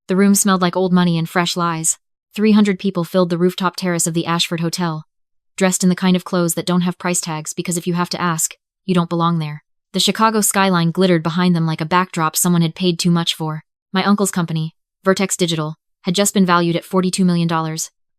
The room smelled like old money and fresh lies. 300 people filled the rooftop terrace of the Ashford Hotel, dressed in the kind of clothes that don't have price tags because if you have to ask, you don't belong there. The Chicago skyline glittered behind them like a backdrop someone had paid too much for. My uncle's company, Vertex Digital, had just been valued at $42 million,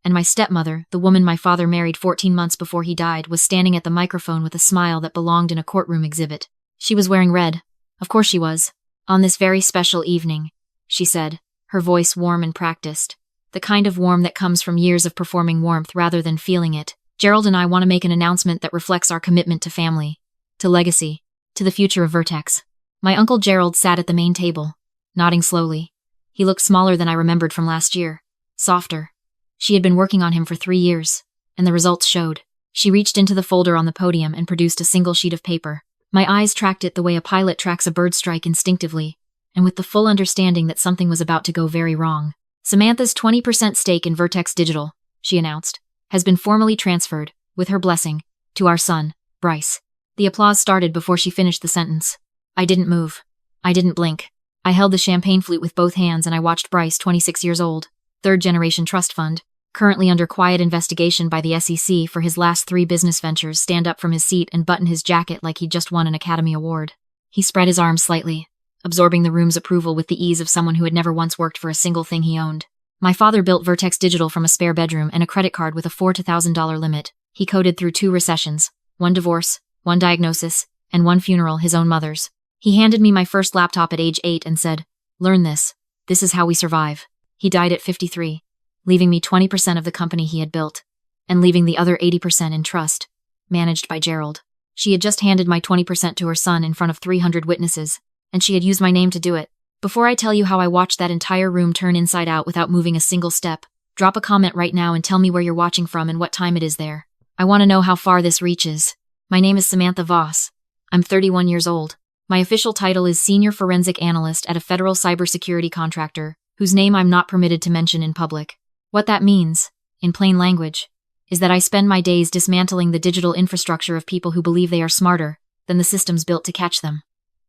and my stepmother, the woman my father married 14 months before he died, was standing at the microphone with a smile that belonged in a courtroom exhibit. She was wearing red. Of course she was. On this very special evening, she said, her voice warm and practiced. The kind of warm that comes from years of performing warmth rather than feeling it. Gerald and I want to make an announcement that reflects our commitment to family, to legacy, to the future of Vertex. My Uncle Gerald sat at the main table, nodding slowly. He looked smaller than I remembered from last year. Softer. She had been working on him for 3 years, and the results showed. She reached into the folder on the podium and produced a single sheet of paper. My eyes tracked it the way a pilot tracks a bird strike instinctively, and with the full understanding that something was about to go very wrong. Samantha's 20% stake in Vertex Digital, she announced, has been formally transferred, with her blessing, to our son, Bryce. The applause started before she finished the sentence. I didn't move. I didn't blink. I held the champagne flute with both hands and I watched Bryce, 26 years old, third-generation trust fund, currently under quiet investigation by the SEC for his last 3 business ventures, stand up from his seat and button his jacket like he'd just won an Academy Award. He spread his arms slightly, absorbing the room's approval with the ease of someone who had never once worked for a single thing he owned. My father built Vertex Digital from a spare bedroom and a credit card with a $4,000 limit. He coded through 2 recessions, 1 divorce, 1 diagnosis, and 1 funeral, his own mother's. He handed me my first laptop at age 8 and said, "Learn this. This is how we survive." He died at 53, leaving me 20% of the company he had built, and leaving the other 80% in trust, managed by Gerald. She had just handed my 20% to her son in front of 300 witnesses, and she had used my name to do it. Before I tell you how I watched that entire room turn inside out without moving a single step, drop a comment right now and tell me where you're watching from and what time it is there. I want to know how far this reaches. My name is Samantha Voss. I'm 31 years old. My official title is Senior Forensic Analyst at a federal cybersecurity contractor, whose name I'm not permitted to mention in public. What that means, in plain language, is that I spend my days dismantling the digital infrastructure of people who believe they are smarter than the systems built to catch them.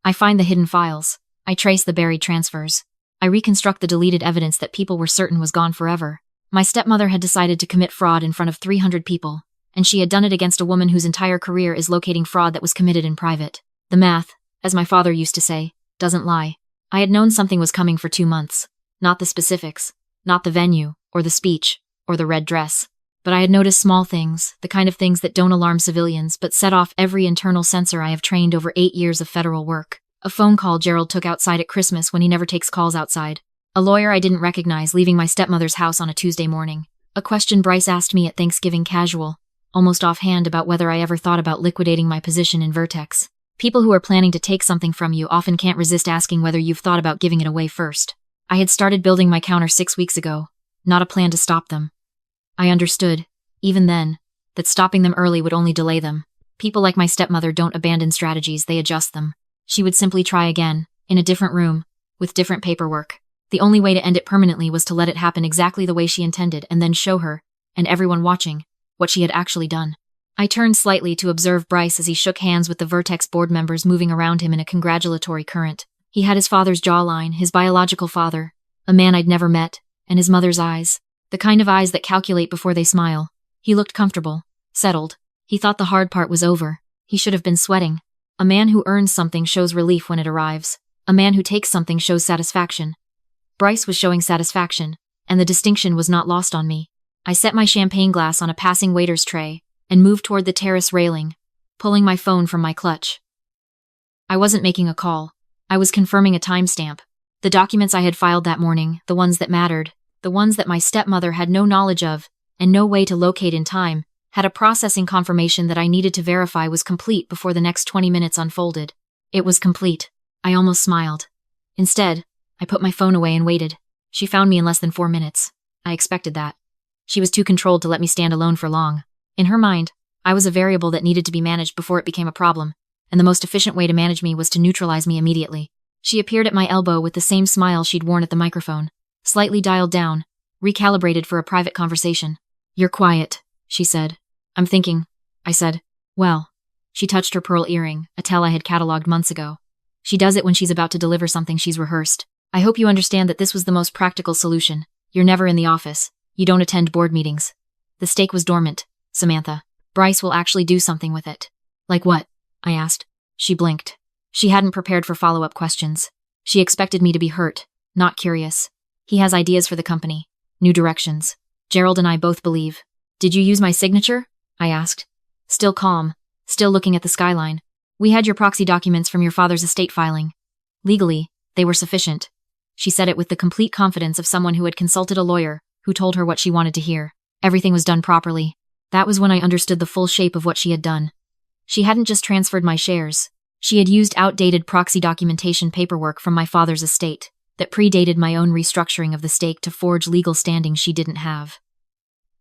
I find the hidden files. I trace the buried transfers. I reconstruct the deleted evidence that people were certain was gone forever. My stepmother had decided to commit fraud in front of 300 people, and she had done it against a woman whose entire career is locating fraud that was committed in private. The math, as my father used to say, doesn't lie. I had known something was coming for 2 months. Not the specifics, not the venue, or the speech, or the red dress. But I had noticed small things, the kind of things that don't alarm civilians but set off every internal sensor I have trained over 8 years of federal work. A phone call Gerald took outside at Christmas when he never takes calls outside. A lawyer I didn't recognize leaving my stepmother's house on a Tuesday morning. A question Bryce asked me at Thanksgiving casual, almost offhand, about whether I ever thought about liquidating my position in Vertex. People who are planning to take something from you often can't resist asking whether you've thought about giving it away first. I had started building my counter 6 weeks ago, not a plan to stop them. I understood, even then, that stopping them early would only delay them. People like my stepmother don't abandon strategies, they adjust them. She would simply try again, in a different room, with different paperwork. The only way to end it permanently was to let it happen exactly the way she intended and then show her, and everyone watching, what she had actually done. I turned slightly to observe Bryce as he shook hands with the Vertex board members moving around him in a congratulatory current. He had his father's jawline, his biological father, a man I'd never met, and his mother's eyes, the kind of eyes that calculate before they smile. He looked comfortable, settled. He thought the hard part was over. He should have been sweating. A man who earns something shows relief when it arrives. A man who takes something shows satisfaction. Bryce was showing satisfaction, and the distinction was not lost on me. I set my champagne glass on a passing waiter's tray and moved toward the terrace railing, pulling my phone from my clutch. I wasn't making a call. I was confirming a timestamp. The documents I had filed that morning, the ones that mattered, the ones that my stepmother had no knowledge of and no way to locate in time, had a processing confirmation that I needed to verify was complete before the next 20 minutes unfolded. It was complete. I almost smiled. Instead, I put my phone away and waited. She found me in less than 4 minutes. I expected that. She was too controlled to let me stand alone for long. In her mind, I was a variable that needed to be managed before it became a problem, and the most efficient way to manage me was to neutralize me immediately. She appeared at my elbow with the same smile she'd worn at the microphone, slightly dialed down, recalibrated for a private conversation. "You're quiet," she said. "I'm thinking," I said. "Well." She touched her pearl earring, a tell I had catalogued months ago. "She does it when she's about to deliver something she's rehearsed." I hope you understand that this was the most practical solution. You're never in the office. You don't attend board meetings. The stake was dormant, Samantha. Bryce will actually do something with it. Like what? I asked. She blinked. She hadn't prepared for follow-up questions. She expected me to be hurt, not curious. He has ideas for the company. New directions. Gerald and I both believe. Did you use my signature? I asked. Still calm. Still looking at the skyline. We had your proxy documents from your father's estate filing. Legally, they were sufficient. She said it with the complete confidence of someone who had consulted a lawyer, who told her what she wanted to hear. Everything was done properly. That was when I understood the full shape of what she had done. She hadn't just transferred my shares. She had used outdated proxy documentation paperwork from my father's estate that predated my own restructuring of the stake to forge legal standing she didn't have.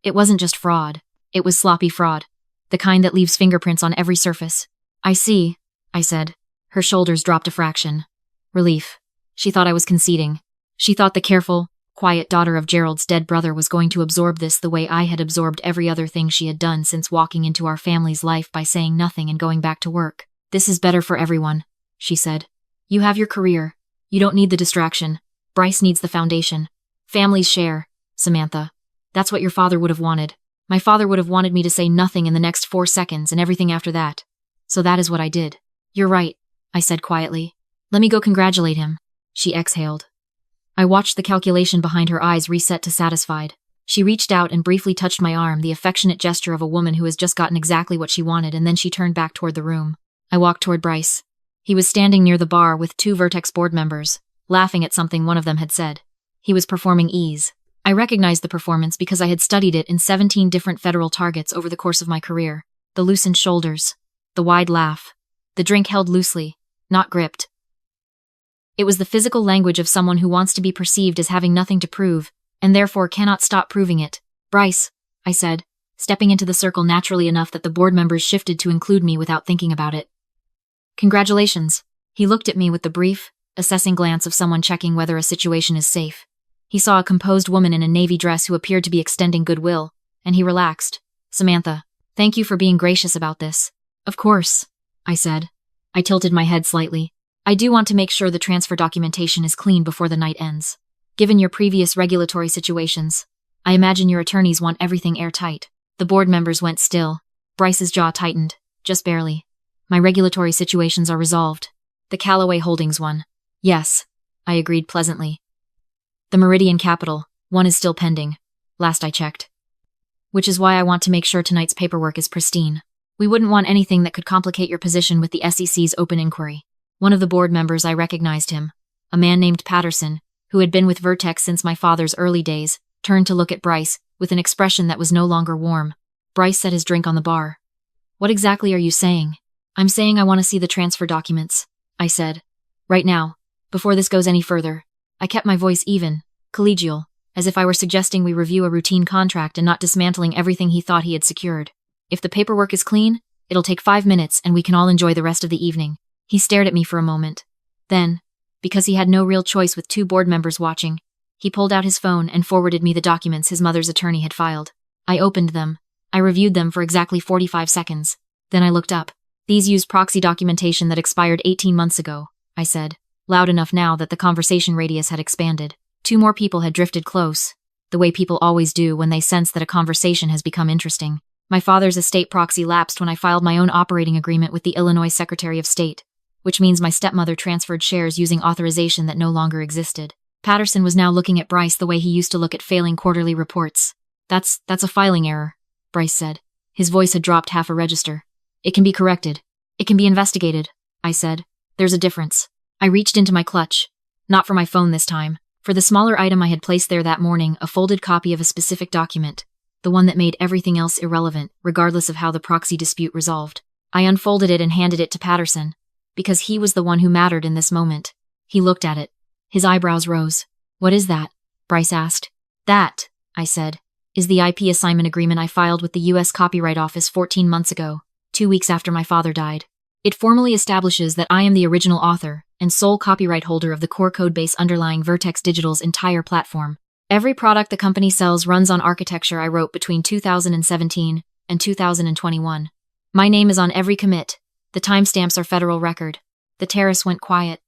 It wasn't just fraud. It was sloppy fraud. The kind that leaves fingerprints on every surface. I see, I said. Her shoulders dropped a fraction. Relief. She thought I was conceding. She thought the careful, quiet daughter of Gerald's dead brother was going to absorb this the way I had absorbed every other thing she had done since walking into our family's life by saying nothing and going back to work. This is better for everyone, she said. You have your career. You don't need the distraction. Bryce needs the foundation. Families share, Samantha. That's what your father would have wanted. My father would have wanted me to say nothing in the next 4 seconds and everything after that. So that is what I did. You're right, I said quietly. Let me go congratulate him. She exhaled. I watched the calculation behind her eyes reset to satisfied. She reached out and briefly touched my arm, the affectionate gesture of a woman who has just gotten exactly what she wanted, and then she turned back toward the room. I walked toward Bryce. He was standing near the bar with 2 Vertex board members, laughing at something one of them had said. He was performing ease. I recognized the performance because I had studied it in 17 different federal targets over the course of my career. The loosened shoulders, the wide laugh, the drink held loosely, not gripped. It was the physical language of someone who wants to be perceived as having nothing to prove, and therefore cannot stop proving it. Bryce, I said, stepping into the circle naturally enough that the board members shifted to include me without thinking about it. Congratulations. He looked at me with the brief, assessing glance of someone checking whether a situation is safe. He saw a composed woman in a navy dress who appeared to be extending goodwill, and he relaxed. Samantha, thank you for being gracious about this. Of course, I said. I tilted my head slightly. I do want to make sure the transfer documentation is clean before the night ends. Given your previous regulatory situations, I imagine your attorneys want everything airtight. The board members went still. Bryce's jaw tightened, just barely. My regulatory situations are resolved. The Callaway Holdings one. Yes, I agreed pleasantly. The Meridian Capital, one is still pending. Last I checked. Which is why I want to make sure tonight's paperwork is pristine. We wouldn't want anything that could complicate your position with the SEC's open inquiry. One of the board members, I recognized him. A man named Patterson, who had been with Vertex since my father's early days, turned to look at Bryce, with an expression that was no longer warm. Bryce set his drink on the bar. What exactly are you saying? I'm saying I want to see the transfer documents, I said. Right now, before this goes any further. I kept my voice even, collegial, as if I were suggesting we review a routine contract and not dismantling everything he thought he had secured. If the paperwork is clean, it'll take 5 minutes and we can all enjoy the rest of the evening. He stared at me for a moment. Then, because he had no real choice with 2 board members watching, he pulled out his phone and forwarded me the documents his mother's attorney had filed. I opened them. I reviewed them for exactly 45 seconds. Then I looked up. These used proxy documentation that expired 18 months ago, I said, loud enough now that the conversation radius had expanded. 2 more people had drifted close, the way people always do when they sense that a conversation has become interesting. My father's estate proxy lapsed when I filed my own operating agreement with the Illinois Secretary of State, which means my stepmother transferred shares using authorization that no longer existed. Patterson was now looking at Bryce the way he used to look at failing quarterly reports. That's a filing error, Bryce said. His voice had dropped half a register. It can be corrected. It can be investigated, I said. There's a difference. I reached into my clutch. Not for my phone this time. For the smaller item I had placed there that morning, a folded copy of a specific document. The one that made everything else irrelevant, regardless of how the proxy dispute resolved. I unfolded it and handed it to Patterson, because he was the one who mattered in this moment. He looked at it. His eyebrows rose. What is that? Bryce asked. That, I said, is the IP assignment agreement I filed with the U.S. Copyright Office 14 months ago, 2 weeks after my father died. It formally establishes that I am the original author and sole copyright holder of the core codebase underlying Vertex Digital's entire platform. Every product the company sells runs on architecture I wrote between 2017 and 2021. My name is on every commit. The timestamps are federal record. The terrace went quiet.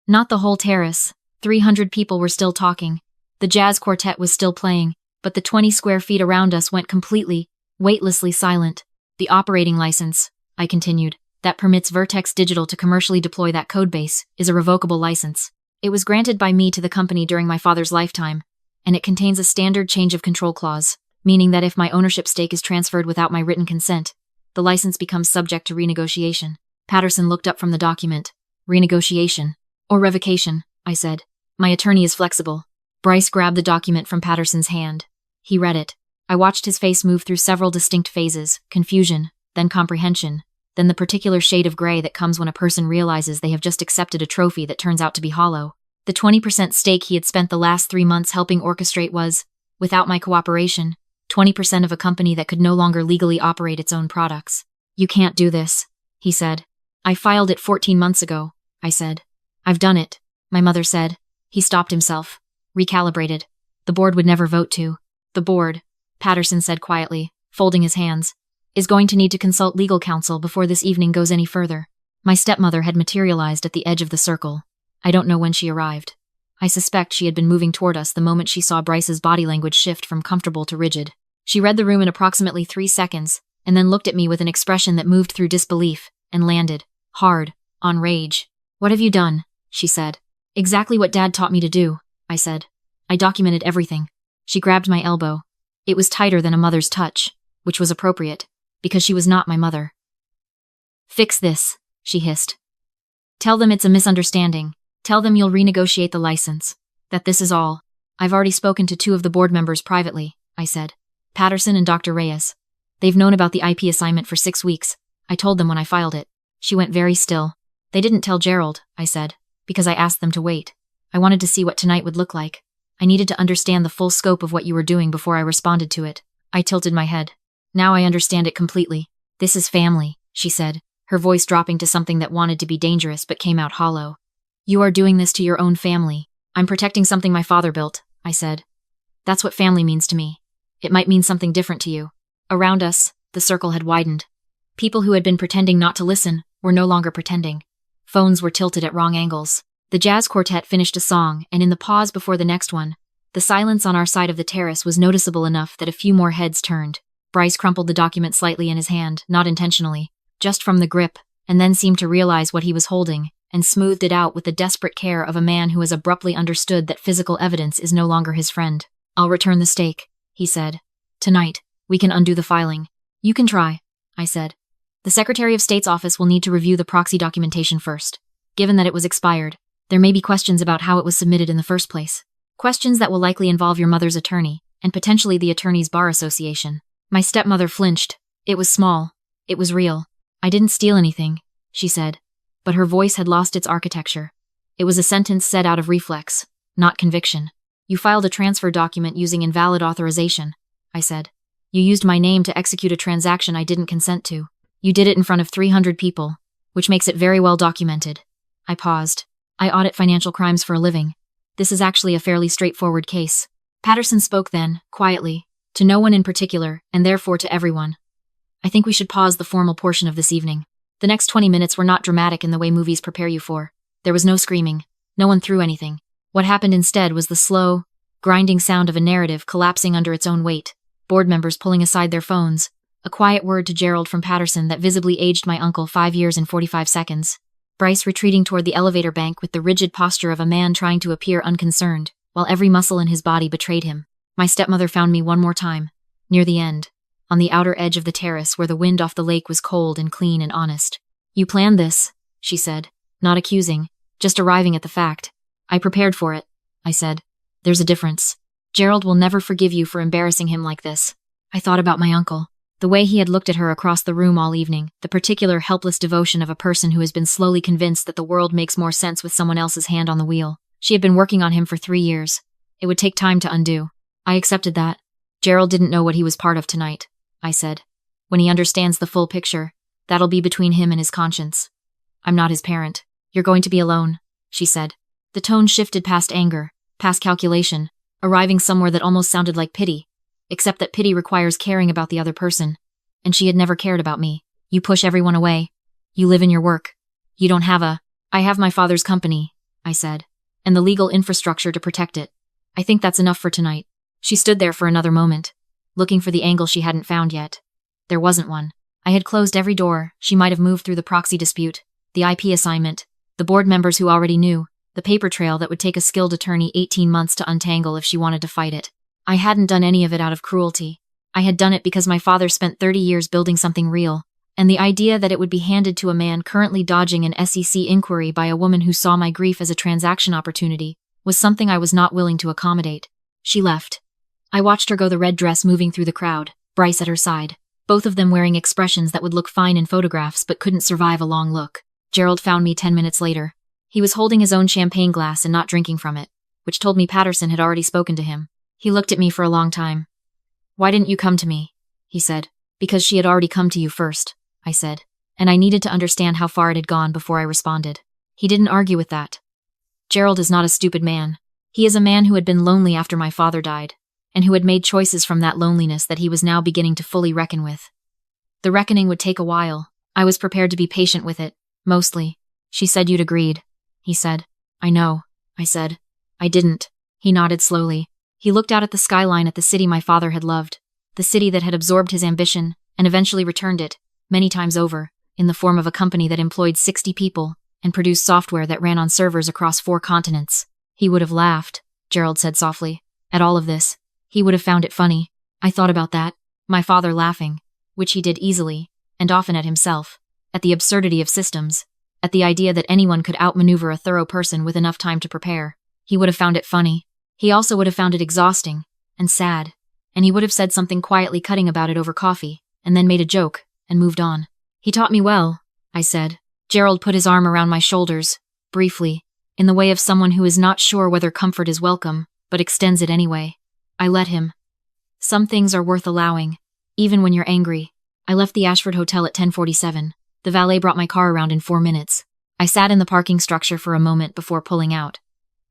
Not the whole terrace, 300 people were still talking. The jazz quartet was still playing, but the 20 square feet around us went completely, weightlessly silent. The operating license, I continued, that permits Vertex Digital to commercially deploy that codebase, is a revocable license. It was granted by me to the company during my father's lifetime, and it contains a standard change of control clause, meaning that if my ownership stake is transferred without my written consent, the license becomes subject to renegotiation. Patterson looked up from the document. Renegotiation. Or revocation, I said. My attorney is flexible. Bryce grabbed the document from Patterson's hand. He read it. I watched his face move through several distinct phases, confusion, then comprehension, then the particular shade of gray that comes when a person realizes they have just accepted a trophy that turns out to be hollow. The 20% stake he had spent the last 3 months helping orchestrate was, without my cooperation, 20% of a company that could no longer legally operate its own products. You can't do this, he said. I filed it 14 months ago, I said. I've done it, my mother said. He stopped himself. Recalibrated. The board would never vote to. The board, Patterson said quietly, folding his hands, is going to need to consult legal counsel before this evening goes any further. My stepmother had materialized at the edge of the circle. I don't know when she arrived. I suspect she had been moving toward us the moment she saw Bryce's body language shift from comfortable to rigid. She read the room in approximately 3 seconds, and then looked at me with an expression that moved through disbelief, and landed, hard, on rage. What have you done? She said. Exactly what Dad taught me to do, I said. I documented everything. She grabbed my elbow. It was tighter than a mother's touch, which was appropriate, because she was not my mother. Fix this, she hissed. Tell them it's a misunderstanding. Tell them you'll renegotiate the license. That this is all. I've already spoken to 2 of the board members privately, I said. Patterson and Dr. Reyes. They've known about the IP assignment for 6 weeks. I told them when I filed it. She went very still. They didn't tell Gerald, I said, because I asked them to wait. I wanted to see what tonight would look like. I needed to understand the full scope of what you were doing before I responded to it. I tilted my head. Now I understand it completely. This is family, she said, her voice dropping to something that wanted to be dangerous but came out hollow. You are doing this to your own family. I'm protecting something my father built, I said. That's what family means to me. It might mean something different to you. Around us, the circle had widened. People who had been pretending not to listen were no longer pretending. Phones were tilted at wrong angles. The jazz quartet finished a song, and in the pause before the next one, the silence on our side of the terrace was noticeable enough that a few more heads turned. Bryce crumpled the document slightly in his hand, not intentionally, just from the grip, and then seemed to realize what he was holding, and smoothed it out with the desperate care of a man who has abruptly understood that physical evidence is no longer his friend. I'll return the stake, he said. Tonight, we can undo the filing. You can try, I said. The Secretary of State's office will need to review the proxy documentation first. Given that it was expired, there may be questions about how it was submitted in the first place. Questions that will likely involve your mother's attorney, and potentially the Attorneys' Bar Association. My stepmother flinched. It was small. It was real. I didn't steal anything, she said. But her voice had lost its architecture. It was a sentence said out of reflex, not conviction. You filed a transfer document using invalid authorization, I said. You used my name to execute a transaction I didn't consent to. You did it in front of 300 people, which makes it very well documented. I paused. I audit financial crimes for a living. This is actually a fairly straightforward case. Patterson spoke then, quietly, to no one in particular, and therefore to everyone. I think we should pause the formal portion of this evening. The next 20 minutes were not dramatic in the way movies prepare you for. There was no screaming. No one threw anything. What happened instead was the slow, grinding sound of a narrative collapsing under its own weight, board members pulling aside their phones, a quiet word to Gerald from Patterson that visibly aged my uncle 5 years and 45 seconds, Bryce retreating toward the elevator bank with the rigid posture of a man trying to appear unconcerned, while every muscle in his body betrayed him. My stepmother found me one more time, near the end, on the outer edge of the terrace where the wind off the lake was cold and clean and honest. You planned this, she said, not accusing, just arriving at the fact. I prepared for it, I said. There's a difference. Gerald will never forgive you for embarrassing him like this. I thought about my uncle. The way he had looked at her across the room all evening, the particular helpless devotion of a person who has been slowly convinced that the world makes more sense with someone else's hand on the wheel. She had been working on him for 3 years. It would take time to undo. I accepted that. Gerald didn't know what he was part of tonight, I said. When he understands the full picture, that'll be between him and his conscience. I'm not his parent. You're going to be alone, she said. The tone shifted past anger, past calculation, arriving somewhere that almost sounded like pity, except that pity requires caring about the other person, and she had never cared about me. You push everyone away. You live in your work. You don't have I have my father's company, I said, and the legal infrastructure to protect it. I think that's enough for tonight. She stood there for another moment, looking for the angle she hadn't found yet. There wasn't one. I had closed every door. She might have moved through the proxy dispute, the IP assignment, the board members who already knew, the paper trail that would take a skilled attorney 18 months to untangle if she wanted to fight it. I hadn't done any of it out of cruelty. I had done it because my father spent 30 years building something real, and the idea that it would be handed to a man currently dodging an SEC inquiry by a woman who saw my grief as a transaction opportunity was something I was not willing to accommodate. She left. I watched her go, the red dress moving through the crowd, Bryce at her side, both of them wearing expressions that would look fine in photographs but couldn't survive a long look. Gerald found me 10 minutes later. He was holding his own champagne glass and not drinking from it, which told me Patterson had already spoken to him. He looked at me for a long time. "Why didn't you come to me?" he said. "Because she had already come to you first," I said, and I needed to understand how far it had gone before I responded. He didn't argue with that. Gerald is not a stupid man. He is a man who had been lonely after my father died, and who had made choices from that loneliness that he was now beginning to fully reckon with. The reckoning would take a while. I was prepared to be patient with it, mostly. "She said you'd agreed," he said. "I know," I said. "I didn't." He nodded slowly. He looked out at the skyline at the city my father had loved, the city that had absorbed his ambition and eventually returned it, many times over, in the form of a company that employed 60 people and produced software that ran on servers across 4 continents. He would have laughed, Gerald said softly, at all of this. He would have found it funny. I thought about that, my father laughing, which he did easily, and often at himself, at the absurdity of systems, at the idea that anyone could outmaneuver a thorough person with enough time to prepare. He would have found it funny. He also would have found it exhausting and sad, and he would have said something quietly cutting about it over coffee, and then made a joke, and moved on. "He taught me well," I said. Gerald put his arm around my shoulders, briefly, in the way of someone who is not sure whether comfort is welcome, but extends it anyway. I let him. Some things are worth allowing, even when you're angry. I left the Ashford Hotel at 10:47. The valet brought my car around in 4 minutes. I sat in the parking structure for a moment before pulling out.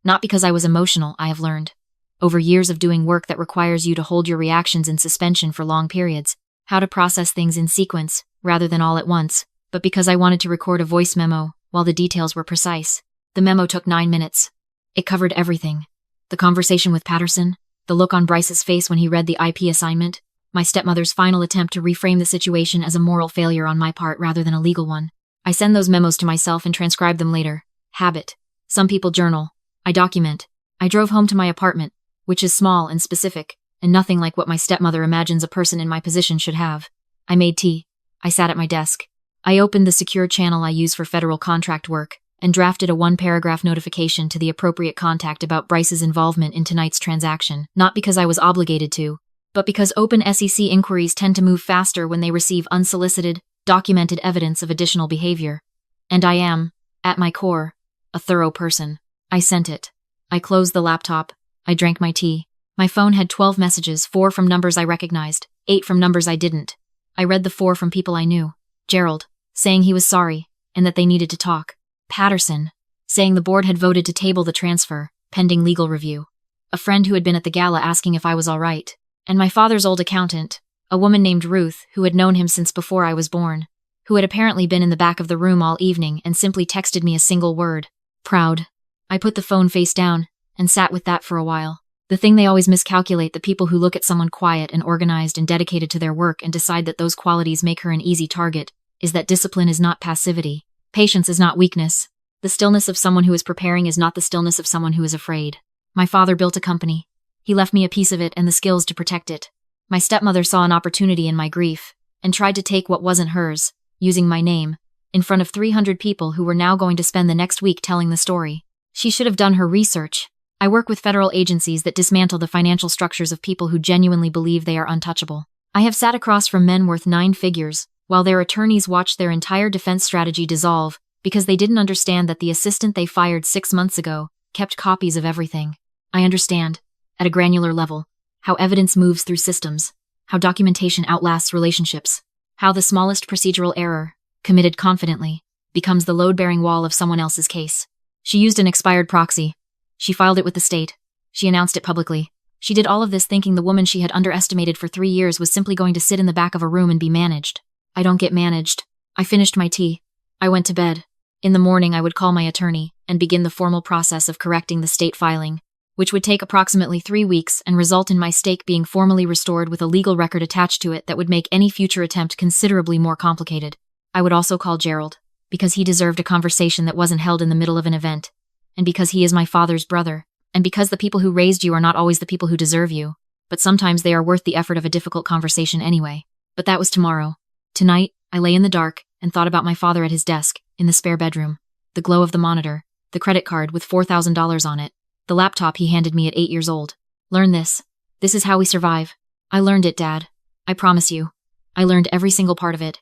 Not because I was emotional, I have learned. Over years of doing work that requires you to hold your reactions in suspension for long periods, how to process things in sequence, rather than all at once, but because I wanted to record a voice memo, while the details were precise. The memo took 9 minutes. It covered everything. The conversation with Patterson, the look on Bryce's face when he read the IP assignment, my stepmother's final attempt to reframe the situation as a moral failure on my part rather than a legal one. I send those memos to myself and transcribe them later. Habit. Some people journal. I document. I drove home to my apartment, which is small and specific, and nothing like what my stepmother imagines a person in my position should have. I made tea. I sat at my desk. I opened the secure channel I use for federal contract work, and drafted a 1-paragraph notification to the appropriate contact about Bryce's involvement in tonight's transaction, not because I was obligated to, but because open SEC inquiries tend to move faster when they receive unsolicited, documented evidence of additional behavior. And I am, at my core, a thorough person. I sent it. I closed the laptop. I drank my tea. My phone had 12 messages, 4 from numbers I recognized, 8 from numbers I didn't. I read the 4 from people I knew. Gerald, saying he was sorry, and that they needed to talk. Patterson, saying the board had voted to table the transfer, pending legal review. A friend who had been at the gala asking if I was all right. And my father's old accountant, a woman named Ruth, who had known him since before I was born, who had apparently been in the back of the room all evening and simply texted me a single word. Proud. I put the phone face down, and sat with that for a while. The thing they always miscalculate, the people who look at someone quiet and organized and dedicated to their work and decide that those qualities make her an easy target, is that discipline is not passivity. Patience is not weakness. The stillness of someone who is preparing is not the stillness of someone who is afraid. My father built a company. He left me a piece of it and the skills to protect it. My stepmother saw an opportunity in my grief, and tried to take what wasn't hers, using my name, in front of 300 people who were now going to spend the next week telling the story. She should have done her research. I work with federal agencies that dismantle the financial structures of people who genuinely believe they are untouchable. I have sat across from men worth 9 figures, while their attorneys watched their entire defense strategy dissolve because they didn't understand that the assistant they fired 6 months ago kept copies of everything. I understand, at a granular level, how evidence moves through systems, how documentation outlasts relationships, how the smallest procedural error, committed confidently, becomes the load-bearing wall of someone else's case. She used an expired proxy. She filed it with the state. She announced it publicly. She did all of this thinking the woman she had underestimated for 3 years was simply going to sit in the back of a room and be managed. I don't get managed. I finished my tea. I went to bed. In the morning, I would call my attorney and begin the formal process of correcting the state filing, which would take approximately 3 weeks and result in my stake being formally restored with a legal record attached to it that would make any future attempt considerably more complicated. I would also call Gerald, because he deserved a conversation that wasn't held in the middle of an event, and because he is my father's brother, and because the people who raised you are not always the people who deserve you, but sometimes they are worth the effort of a difficult conversation anyway. But that was tomorrow. Tonight, I lay in the dark and thought about my father at his desk, in the spare bedroom, the glow of the monitor, the credit card with $4,000 on it, the laptop he handed me at 8 years old. Learn this. This is how we survive. I learned it, Dad. I promise you. I learned every single part of it.